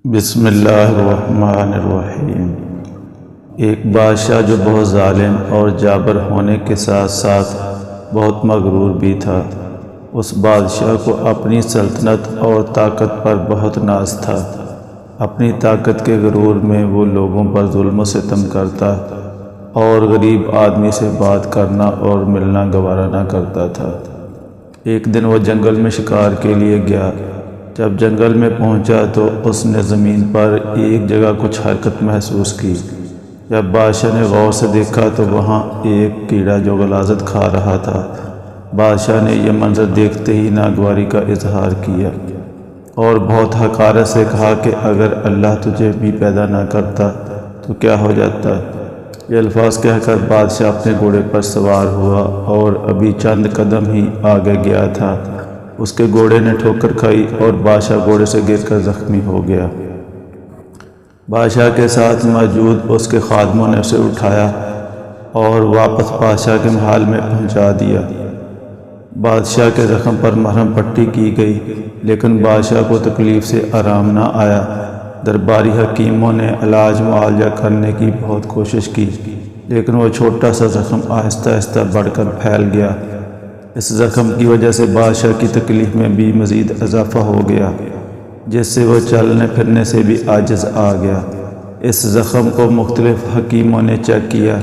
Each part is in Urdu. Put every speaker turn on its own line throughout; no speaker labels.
بسم اللہ الرحمن الرحیم۔ ایک بادشاہ جو بہت ظالم اور جابر ہونے کے ساتھ ساتھ بہت مغرور بھی تھا، اس بادشاہ کو اپنی سلطنت اور طاقت پر بہت ناز تھا۔ اپنی طاقت کے غرور میں وہ لوگوں پر ظلم و ستم کرتا اور غریب آدمی سے بات کرنا اور ملنا گوارا نہ کرتا تھا۔ ایک دن وہ جنگل میں شکار کے لیے گیا۔ جب جنگل میں پہنچا تو اس نے زمین پر ایک جگہ کچھ حرکت محسوس کی۔ جب بادشاہ نے غور سے دیکھا تو وہاں ایک کیڑا جو غلاظت کھا رہا تھا۔ بادشاہ نے یہ منظر دیکھتے ہی ناگواری کا اظہار کیا اور بہت حقارت سے کہا کہ اگر اللہ تجھے بھی پیدا نہ کرتا تو کیا ہو جاتا۔ یہ الفاظ کہہ کر بادشاہ اپنے گھوڑے پر سوار ہوا اور ابھی چند قدم ہی آگے گیا تھا، اس کے گھوڑے نے ٹھوکر کھائی اور بادشاہ گھوڑے سے گر کر زخمی ہو گیا۔ بادشاہ کے ساتھ موجود اس کے خادموں نے اسے اٹھایا اور واپس بادشاہ کے محل میں پہنچا دیا۔ بادشاہ کے زخم پر مرہم پٹی کی گئی، لیکن بادشاہ کو تکلیف سے آرام نہ آیا۔ درباری حکیموں نے علاج معالجہ کرنے کی بہت کوشش کی، لیکن وہ چھوٹا سا زخم آہستہ آہستہ بڑھ کر پھیل گیا۔ اس زخم کی وجہ سے بادشاہ کی تکلیف میں بھی مزید اضافہ ہو گیا، جس سے وہ چلنے پھرنے سے بھی عاجز آ گیا۔ اس زخم کو مختلف حکیموں نے چیک کیا،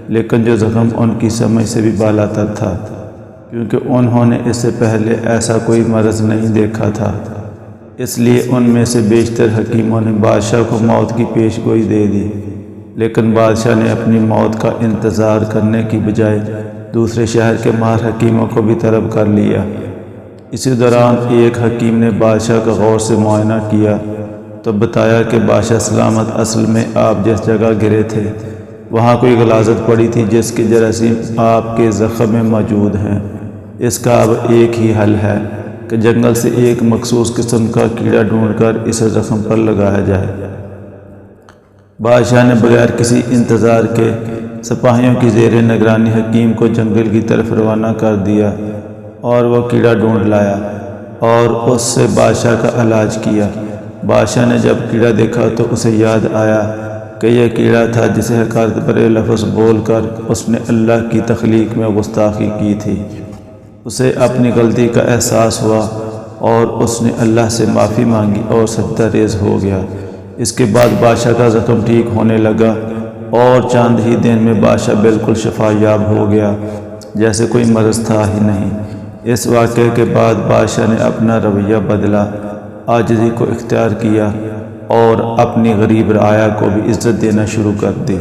لیکن جو زخم ان کی سمجھ سے بھی بالاتر تھا، کیونکہ انہوں نے اس سے پہلے ایسا کوئی مرض نہیں دیکھا تھا۔ اس لیے ان میں سے بیشتر حکیموں نے بادشاہ کو موت کی پیش گوئی دے دی، لیکن بادشاہ نے اپنی موت کا انتظار کرنے کی بجائے دوسرے شہر کے ماہر حکیموں کو بھی طلب کر لیا۔ اسی دوران ایک حکیم نے بادشاہ کا غور سے معائنہ کیا تو بتایا کہ بادشاہ سلامت، اصل میں آپ جس جگہ گرے تھے وہاں کوئی غلاظت پڑی تھی جس کے جراثیم آپ کے زخم میں موجود ہیں۔ اس کا اب ایک ہی حل ہے کہ جنگل سے ایک مخصوص قسم کا کیڑا ڈھونڈ کر اسے زخم پر لگایا جائے۔ بادشاہ نے بغیر کسی انتظار کے سپاہیوں کی زیر نگرانی حکیم کو جنگل کی طرف روانہ کر دیا اور وہ کیڑا ڈھونڈ لایا اور اس سے بادشاہ کا علاج کیا۔ بادشاہ نے جب کیڑا دیکھا تو اسے یاد آیا کہ یہ کیڑا تھا جسے حقارت بھرے لفظ بول کر اس نے اللہ کی تخلیق میں گستاخی کی تھی۔ اسے اپنی غلطی کا احساس ہوا اور اس نے اللہ سے معافی مانگی اور سجدہ ریز ہو گیا۔ اس کے بعد بادشاہ کا زخم ٹھیک ہونے لگا اور چند ہی دن میں بادشاہ بالکل شفا یاب ہو گیا، جیسے کوئی مرض تھا ہی نہیں۔ اس واقعے کے بعد بادشاہ نے اپنا رویہ بدلا، عاجزی کو اختیار کیا اور اپنی غریب رعایا کو بھی عزت دینا شروع کر دی۔